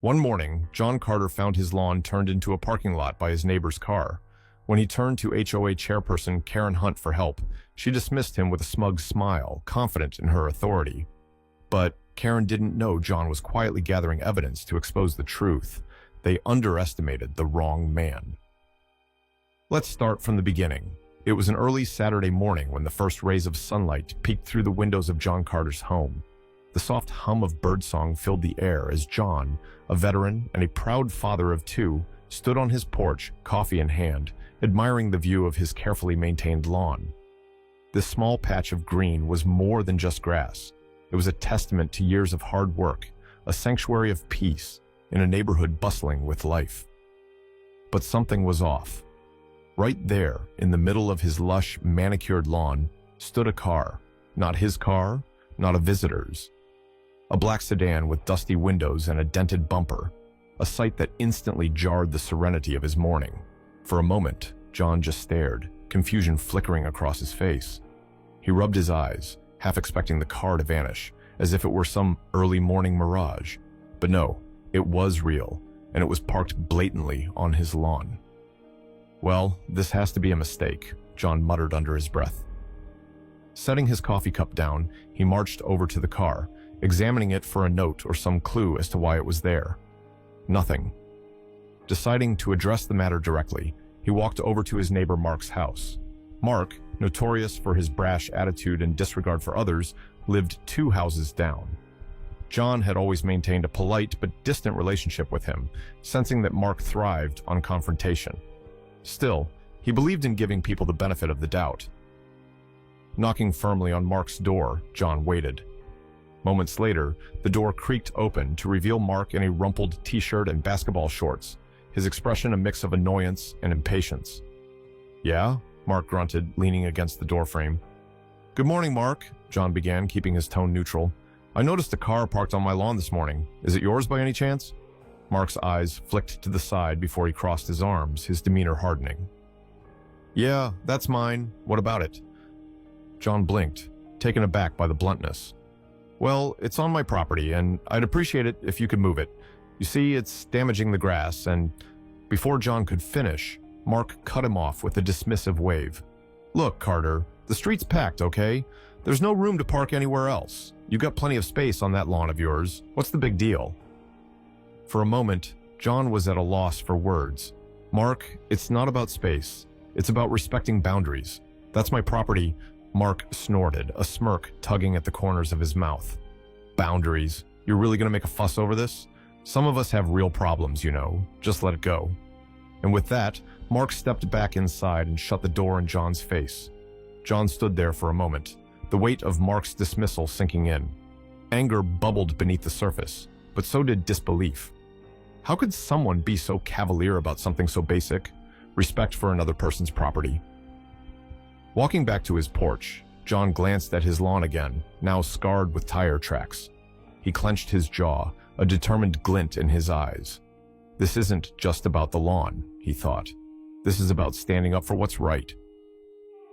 One morning, John Carter found his lawn turned into a parking lot by his neighbor's car. When he turned to HOA chairperson Karen Hunt for help, she dismissed him with a smug smile, confident in her authority. But Karen didn't know John was quietly gathering evidence to expose the truth. They underestimated the wrong man. Let's start from the beginning. It was an early Saturday morning when the first rays of sunlight peeked through the windows of John Carter's home. The soft hum of birdsong filled the air as John, a veteran and a proud father of two, stood on his porch, coffee in hand, admiring the view of his carefully maintained lawn. This small patch of green was more than just grass. It was a testament to years of hard work, a sanctuary of peace in a neighborhood bustling with life. But something was off. Right there, in the middle of his lush, manicured lawn, stood a car. Not his car, not a visitor's. A black sedan with dusty windows and a dented bumper, a sight that instantly jarred the serenity of his morning. For a moment, John just stared, confusion flickering across his face. He rubbed his eyes, half expecting the car to vanish, as if it were some early morning mirage. But no, it was real, and it was parked blatantly on his lawn. Well, this has to be a mistake, John muttered under his breath. Setting his coffee cup down, he marched over to the car, examining it for a note or some clue as to why it was there. Nothing. Deciding to address the matter directly, he walked over to his neighbor Mark's house. Mark, notorious for his brash attitude and disregard for others, lived 2 houses down. John had always maintained a polite but distant relationship with him, sensing that Mark thrived on confrontation. Still, he believed in giving people the benefit of the doubt. Knocking firmly on Mark's door, John waited. Moments later, the door creaked open to reveal Mark in a rumpled t-shirt and basketball shorts, his expression a mix of annoyance and impatience. "Yeah?" Mark grunted, leaning against the doorframe. "Good morning, Mark," John began, keeping his tone neutral. "I noticed a car parked on my lawn this morning. Is it yours by any chance?" Mark's eyes flicked to the side before he crossed his arms, his demeanor hardening. "Yeah, that's mine. What about it?" John blinked, taken aback by the bluntness. "Well, it's on my property, and I'd appreciate it if you could move it. You see, it's damaging the grass," and before John could finish, Mark cut him off with a dismissive wave. "Look, Carter, the street's packed, okay? There's no room to park anywhere else. You've got plenty of space on that lawn of yours. What's the big deal?" For a moment, John was at a loss for words. "Mark, it's not about space. It's about respecting boundaries. That's my property." Mark snorted, a smirk tugging at the corners of his mouth. "Boundaries? You're really going to make a fuss over this? Some of us have real problems, you know. Just let it go." And with that, Mark stepped back inside and shut the door in John's face. John stood there for a moment, the weight of Mark's dismissal sinking in. Anger bubbled beneath the surface, but so did disbelief. How could someone be so cavalier about something so basic? Respect for another person's property. Walking back to his porch, John glanced at his lawn again, now scarred with tire tracks. He clenched his jaw, a determined glint in his eyes. This isn't just about the lawn, he thought. This is about standing up for what's right.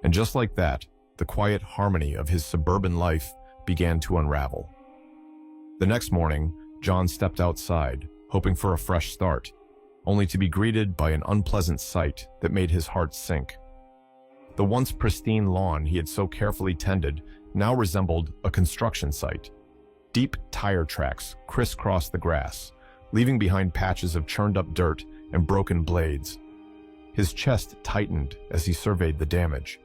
And just like that, the quiet harmony of his suburban life began to unravel. The next morning, John stepped outside, hoping for a fresh start, only to be greeted by an unpleasant sight that made his heart sink. The once pristine lawn he had so carefully tended now resembled a construction site. Deep tire tracks crisscrossed the grass, leaving behind patches of churned-up dirt and broken blades. His chest tightened as he surveyed the damage.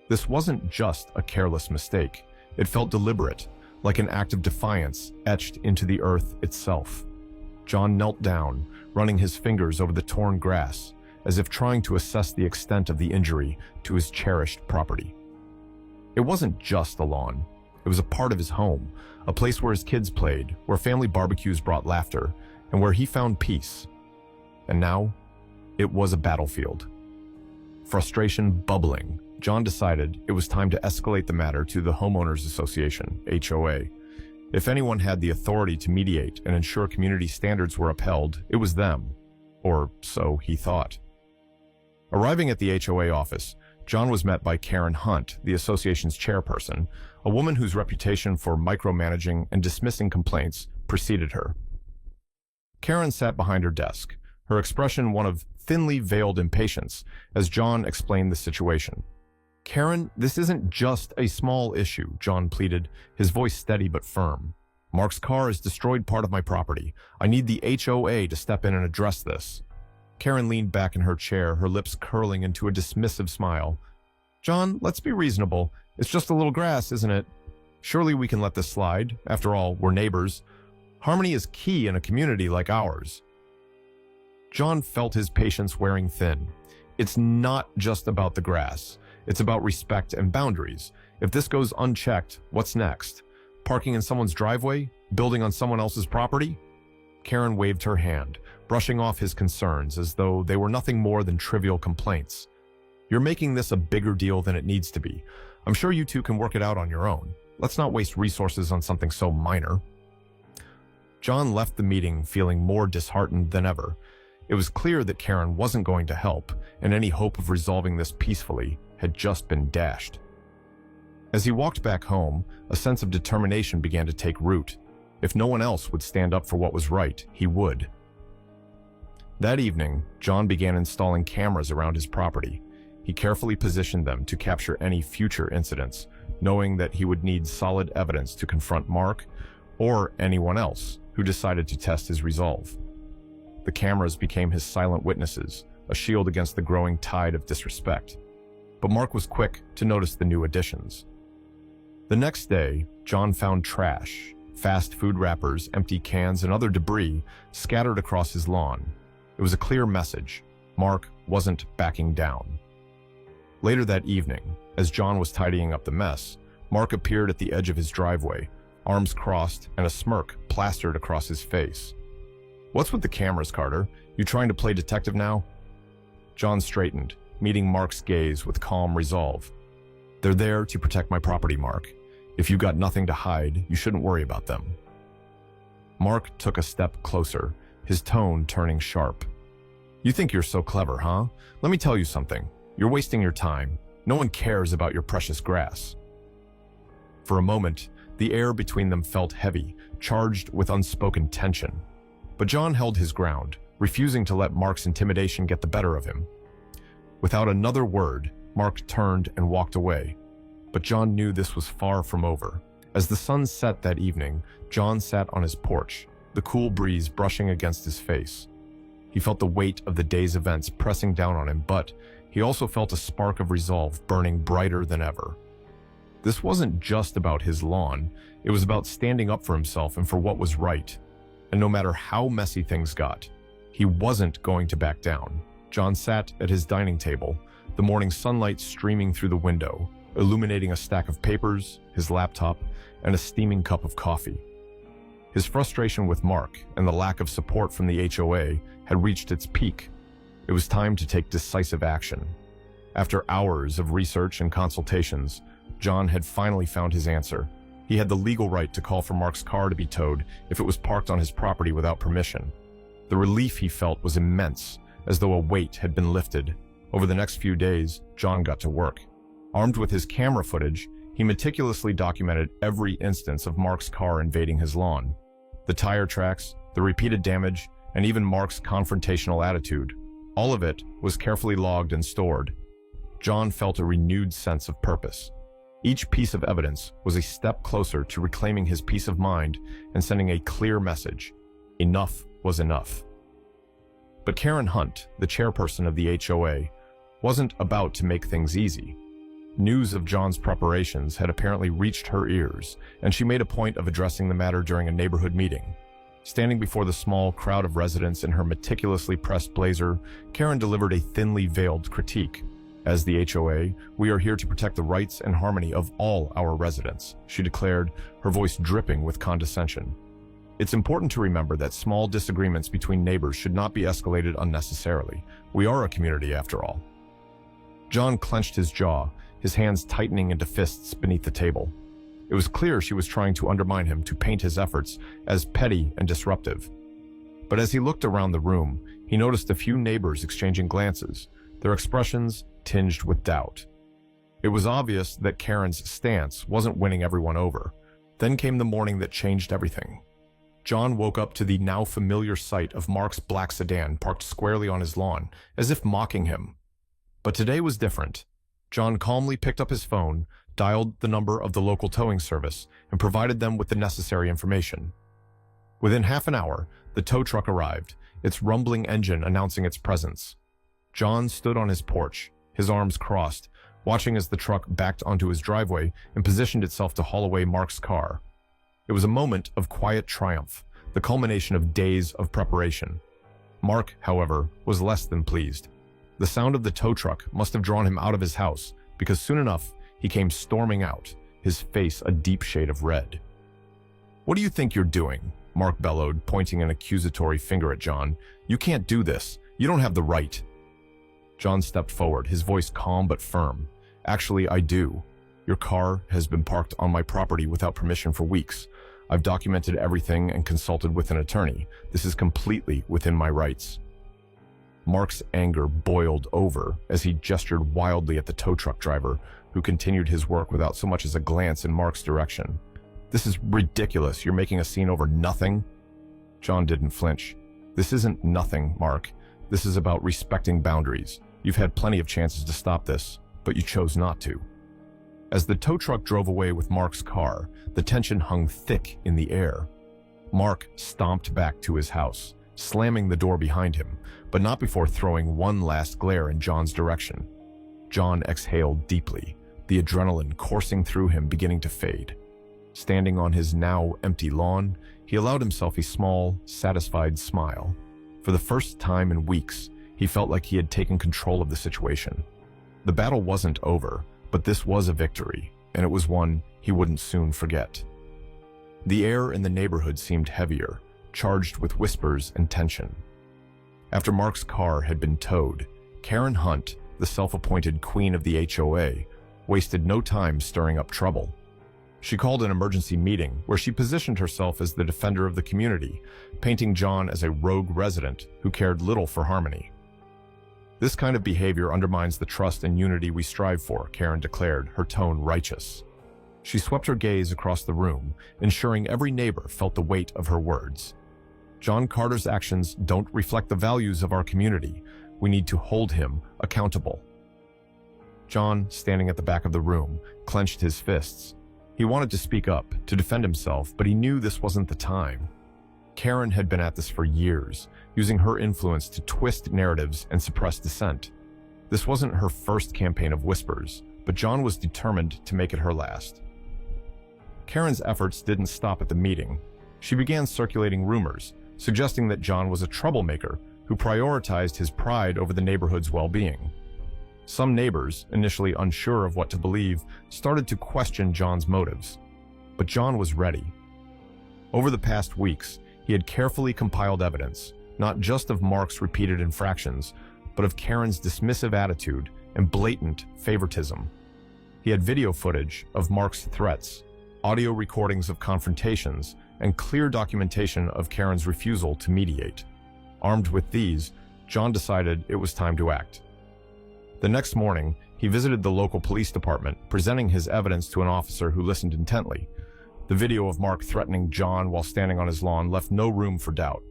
This wasn't just a careless mistake. It felt deliberate, like an act of defiance etched into the earth itself. John knelt down, running his fingers over the torn grass, as if trying to assess the extent of the injury to his cherished property. It wasn't just a lawn. It was a part of his home, a place where his kids played, where family barbecues brought laughter, and where he found peace. And now, it was a battlefield. Frustration bubbling, John decided it was time to escalate the matter to the Homeowners Association, HOA. If anyone had the authority to mediate and ensure community standards were upheld, it was them. Or so he thought. Arriving at the HOA office, John was met by Karen Hunt, the association's chairperson, a woman whose reputation for micromanaging and dismissing complaints preceded her. Karen sat behind her desk, her expression one of thinly veiled impatience, as John explained the situation. "Karen, this isn't just a small issue," John pleaded, his voice steady but firm. "Mark's car has destroyed part of my property. I need the HOA to step in and address this." Karen leaned back in her chair, her lips curling into a dismissive smile. "John, let's be reasonable. It's just a little grass, isn't it? Surely we can let this slide. After all, we're neighbors. Harmony is key in a community like ours." John felt his patience wearing thin. It's not just about the grass. It's about respect and boundaries. If this goes unchecked, what's next? Parking in someone's driveway? Building on someone else's property? Karen waved her hand, brushing off his concerns as though they were nothing more than trivial complaints. "You're making this a bigger deal than it needs to be. I'm sure you two can work it out on your own. Let's not waste resources on something so minor." John left the meeting feeling more disheartened than ever. It was clear that Karen wasn't going to help, and any hope of resolving this peacefully had just been dashed. As he walked back home, a sense of determination began to take root. If no one else would stand up for what was right, he would. That evening, John began installing cameras around his property. He carefully positioned them to capture any future incidents, knowing that he would need solid evidence to confront Mark or anyone else who decided to test his resolve. The cameras became his silent witnesses, a shield against the growing tide of disrespect. But Mark was quick to notice the new additions. The next day, John found trash, fast food wrappers, empty cans, and other debris scattered across his lawn. It was a clear message. Mark wasn't backing down. Later that evening, as John was tidying up the mess, Mark appeared at the edge of his driveway, arms crossed and a smirk plastered across his face. "What's with the cameras, Carter? You trying to play detective now?" John straightened, meeting Mark's gaze with calm resolve. "They're there to protect my property, Mark. If you got nothing to hide, you shouldn't worry about them." Mark took a step closer, his tone turning sharp. "You think you're so clever, huh? Let me tell you something. You're wasting your time. No one cares about your precious grass." For a moment, the air between them felt heavy, charged with unspoken tension. But John held his ground, refusing to let Mark's intimidation get the better of him. Without another word, Mark turned and walked away. But John knew this was far from over. As the sun set that evening, John sat on his porch, the cool breeze brushing against his face. He felt the weight of the day's events pressing down on him, but he also felt a spark of resolve burning brighter than ever. This wasn't just about his lawn. It was about standing up for himself and for what was right. And no matter how messy things got, he wasn't going to back down. John sat at his dining table, the morning sunlight streaming through the window, illuminating a stack of papers, his laptop, and a steaming cup of coffee. His frustration with Mark and the lack of support from the HOA had reached its peak. It was time to take decisive action. After hours of research and consultations, John had finally found his answer. He had the legal right to call for Mark's car to be towed if it was parked on his property without permission. The relief he felt was immense, as though a weight had been lifted. Over the next few days, John got to work. Armed with his camera footage, he meticulously documented every instance of Mark's car invading his lawn. The tire tracks, the repeated damage, and even Mark's confrontational attitude. All of it was carefully logged and stored. John felt a renewed sense of purpose. Each piece of evidence was a step closer to reclaiming his peace of mind and sending a clear message. Enough was enough. But Karen Hunt, the chairperson of the HOA, wasn't about to make things easy. News of John's preparations had apparently reached her ears, and she made a point of addressing the matter during a neighborhood meeting. Standing before the small crowd of residents in her meticulously pressed blazer, Karen delivered a thinly veiled critique. "As the HOA, we are here to protect the rights and harmony of all our residents," she declared, her voice dripping with condescension. "It's important to remember that small disagreements between neighbors should not be escalated unnecessarily. We are a community after all." John clenched his jaw, his hands tightening into fists beneath the table. It was clear she was trying to undermine him, to paint his efforts as petty and disruptive. But as he looked around the room, he noticed a few neighbors exchanging glances, their expressions tinged with doubt. It was obvious that Karen's stance wasn't winning everyone over. Then came the morning that changed everything. John woke up to the now familiar sight of Mark's black sedan parked squarely on his lawn, as if mocking him. But today was different. John calmly picked up his phone, dialed the number of the local towing service, and provided them with the necessary information. Within half an hour, the tow truck arrived, its rumbling engine announcing its presence. John stood on his porch, his arms crossed, watching as the truck backed onto his driveway and positioned itself to haul away Mark's car. It was a moment of quiet triumph, the culmination of days of preparation. Mark, however, was less than pleased. The sound of the tow truck must have drawn him out of his house, because soon enough, he came storming out, his face a deep shade of red. "What do you think you're doing?" Mark bellowed, pointing an accusatory finger at John. "You can't do this. You don't have the right." John stepped forward, his voice calm but firm. "Actually, I do. Your car has been parked on my property without permission for weeks. I've documented everything and consulted with an attorney. This is completely within my rights." Mark's anger boiled over as he gestured wildly at the tow truck driver, who continued his work without so much as a glance in Mark's direction. "This is ridiculous. You're making a scene over nothing?" John didn't flinch. "This isn't nothing, Mark. This is about respecting boundaries. You've had plenty of chances to stop this, but you chose not to." As the tow truck drove away with Mark's car, the tension hung thick in the air. Mark stomped back to his house, slamming the door behind him, but not before throwing one last glare in John's direction. John exhaled deeply, the adrenaline coursing through him beginning to fade. Standing on his now empty lawn, he allowed himself a small, satisfied smile. For the first time in weeks, he felt like he had taken control of the situation. The battle wasn't over, but this was a victory, and it was one he wouldn't soon forget. The air in the neighborhood seemed heavier, charged with whispers and tension. After Mark's car had been towed, Karen Hunt, the self-appointed queen of the HOA, wasted no time stirring up trouble. She called an emergency meeting where she positioned herself as the defender of the community, painting John as a rogue resident who cared little for harmony. "This kind of behavior undermines the trust and unity we strive for," Karen declared, her tone righteous. She swept her gaze across the room, ensuring every neighbor felt the weight of her words. "John Carter's actions don't reflect the values of our community. We need to hold him accountable." John, standing at the back of the room, clenched his fists. He wanted to speak up, to defend himself, but he knew this wasn't the time. Karen had been at this for years, using her influence to twist narratives and suppress dissent. This wasn't her first campaign of whispers, but John was determined to make it her last. Karen's efforts didn't stop at the meeting. She began circulating rumors, suggesting that John was a troublemaker who prioritized his pride over the neighborhood's well-being. Some neighbors, initially unsure of what to believe, started to question John's motives. But John was ready. Over the past weeks, he had carefully compiled evidence, not just of Mark's repeated infractions, but of Karen's dismissive attitude and blatant favoritism. He had video footage of Mark's threats, audio recordings of confrontations, and clear documentation of Karen's refusal to mediate. Armed with these, John decided it was time to act. The next morning, he visited the local police department, presenting his evidence to an officer who listened intently. The video of Mark threatening John while standing on his lawn left no room for doubt.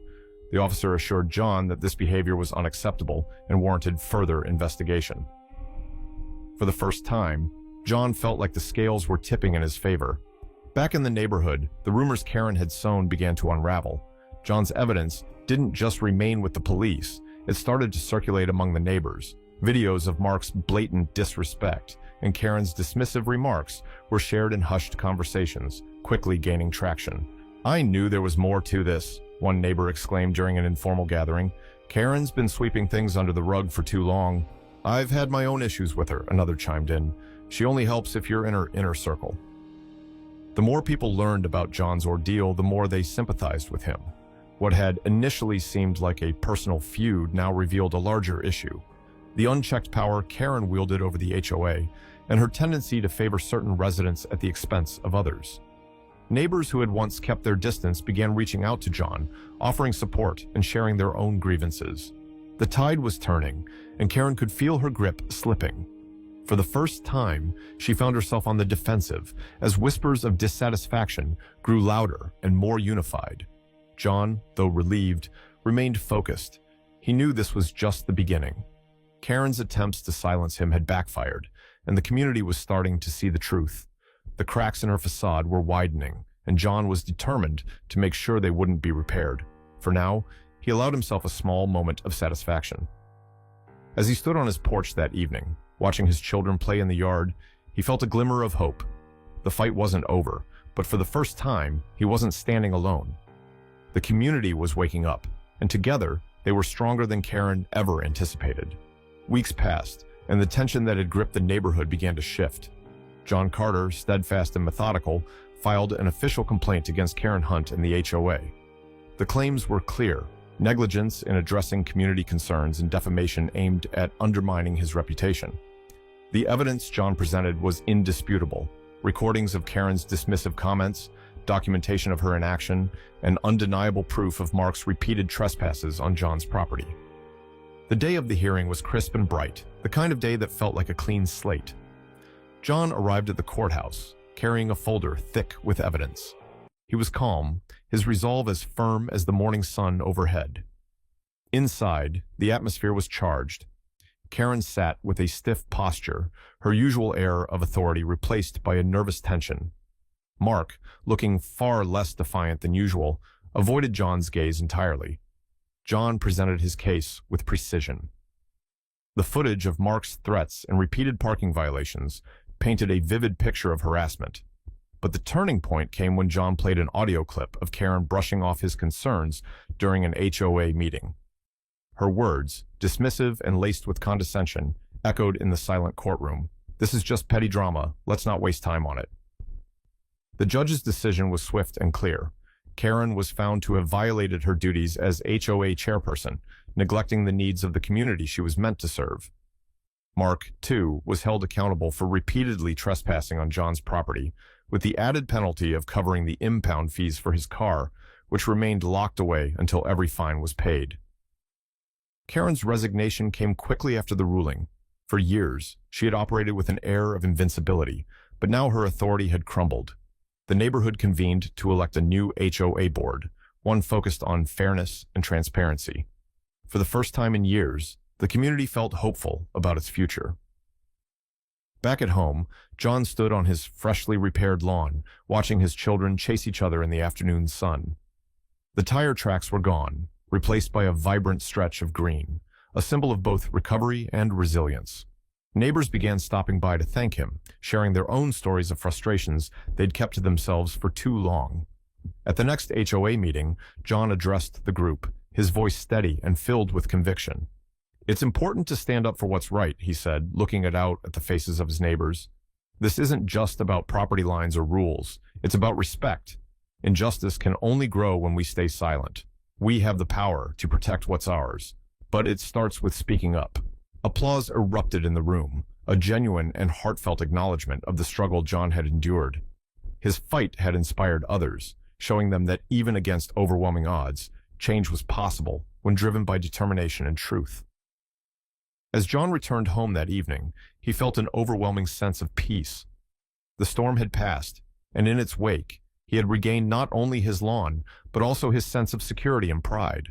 The officer assured John that this behavior was unacceptable and warranted further investigation. For the first time, John felt like the scales were tipping in his favor. Back in the neighborhood, the rumors Karen had sown began to unravel. John's evidence didn't just remain with the police, it started to circulate among the neighbors. Videos of Mark's blatant disrespect and Karen's dismissive remarks were shared in hushed conversations, quickly gaining traction. "I knew there was more to this," one neighbor exclaimed during an informal gathering. "Karen's been sweeping things under the rug for too long." "I've had my own issues with her," another chimed in. "She only helps if you're in her inner circle." The more people learned about John's ordeal, the more they sympathized with him. What had initially seemed like a personal feud now revealed a larger issue: the unchecked power Karen wielded over the HOA, and her tendency to favor certain residents at the expense of others. Neighbors who had once kept their distance began reaching out to John, offering support and sharing their own grievances. The tide was turning, and Karen could feel her grip slipping. For the first time, she found herself on the defensive as whispers of dissatisfaction grew louder and more unified. John, though relieved, remained focused. He knew this was just the beginning. Karen's attempts to silence him had backfired, and the community was starting to see the truth. The cracks in her facade were widening, and John was determined to make sure they wouldn't be repaired. For now, he allowed himself a small moment of satisfaction. As he stood on his porch that evening, watching his children play in the yard, he felt a glimmer of hope. The fight wasn't over, but for the first time, he wasn't standing alone. The community was waking up, and together, they were stronger than Karen ever anticipated. Weeks passed, and the tension that had gripped the neighborhood began to shift. John Carter, steadfast and methodical, filed an official complaint against Karen Hunt and the HOA. The claims were clear: negligence in addressing community concerns and defamation aimed at undermining his reputation. The evidence John presented was indisputable: recordings of Karen's dismissive comments, documentation of her inaction, and undeniable proof of Mark's repeated trespasses on John's property. The day of the hearing was crisp and bright, the kind of day that felt like a clean slate. John arrived at the courthouse, carrying a folder thick with evidence. He was calm, his resolve as firm as the morning sun overhead. Inside, the atmosphere was charged. Karen sat with a stiff posture, her usual air of authority replaced by a nervous tension. Mark, looking far less defiant than usual, avoided John's gaze entirely. John presented his case with precision. The footage of Mark's threats and repeated parking violations painted a vivid picture of harassment. But the turning point came when John played an audio clip of Karen brushing off his concerns during an HOA meeting. Her words, dismissive and laced with condescension, echoed in the silent courtroom. "This is just petty drama. Let's not waste time on it." The judge's decision was swift and clear. Karen was found to have violated her duties as HOA chairperson, neglecting the needs of the community she was meant to serve. Mark, too, was held accountable for repeatedly trespassing on John's property, with the added penalty of covering the impound fees for his car, which remained locked away until every fine was paid. Karen's resignation came quickly after the ruling. For years, she had operated with an air of invincibility, but now her authority had crumbled. The neighborhood convened to elect a new HOA board, one focused on fairness and transparency. For the first time in years, the community felt hopeful about its future. Back at home, John stood on his freshly repaired lawn, watching his children chase each other in the afternoon sun. The tire tracks were gone, replaced by a vibrant stretch of green, a symbol of both recovery and resilience. Neighbors began stopping by to thank him, sharing their own stories of frustrations they'd kept to themselves for too long. At the next HOA meeting, John addressed the group, his voice steady and filled with conviction. "It's important to stand up for what's right," he said, looking out at the faces of his neighbors. "This isn't just about property lines or rules. It's about respect. Injustice can only grow when we stay silent. We have the power to protect what's ours, but it starts with speaking up." Applause erupted in the room, a genuine and heartfelt acknowledgement of the struggle John had endured. His fight had inspired others, showing them that even against overwhelming odds, change was possible when driven by determination and truth. As John returned home that evening, he felt an overwhelming sense of peace. The storm had passed, and in its wake, he had regained not only his lawn, but also his sense of security and pride.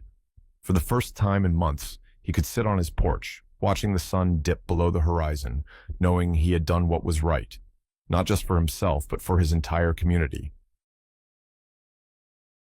For the first time in months, he could sit on his porch, watching the sun dip below the horizon, knowing he had done what was right, not just for himself, but for his entire community.